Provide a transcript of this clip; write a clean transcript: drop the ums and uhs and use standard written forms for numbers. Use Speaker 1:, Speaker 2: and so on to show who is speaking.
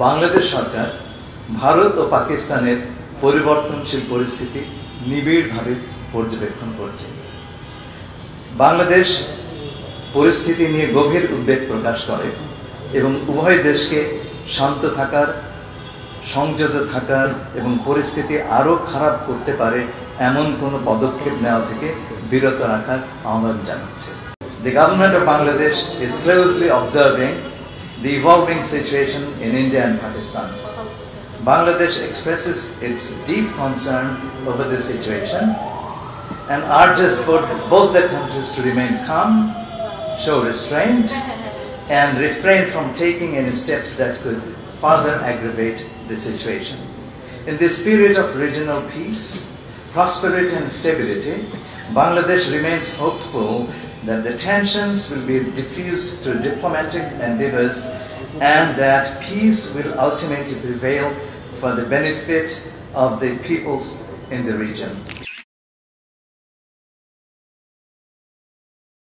Speaker 1: বাংলাদেশ সরকার ভারত ও পাকিস্তানের পরিবর্তনশীল পরিস্থিতি নিবিড়ভাবে পর্যবেক্ষণ করছে। বাংলাদেশ পরিস্থিতি নিয়ে গভীর উদ্বেগ প্রকাশ করে এবং উভয় দেশকে শান্ত থাকার, সংযত থাকার এবং পরিস্থিতি আরও খারাপ করতে পারে এমন কোনো পদক্ষেপ নেওয়া থেকে বিরত রাখার আহ্বান জানাচ্ছে। The government of Bangladesh is closely observing the evolving situation in India and Pakistan. Bangladesh expresses its deep concern over the situation and urges both the countries to remain calm, show restraint, and refrain from taking any steps that could further aggravate the situation. In this period of regional peace, prosperity and stability, Bangladesh remains hopeful that the tensions will be diffused through diplomatic endeavors and that peace will ultimately prevail for the benefit of the peoples in the region.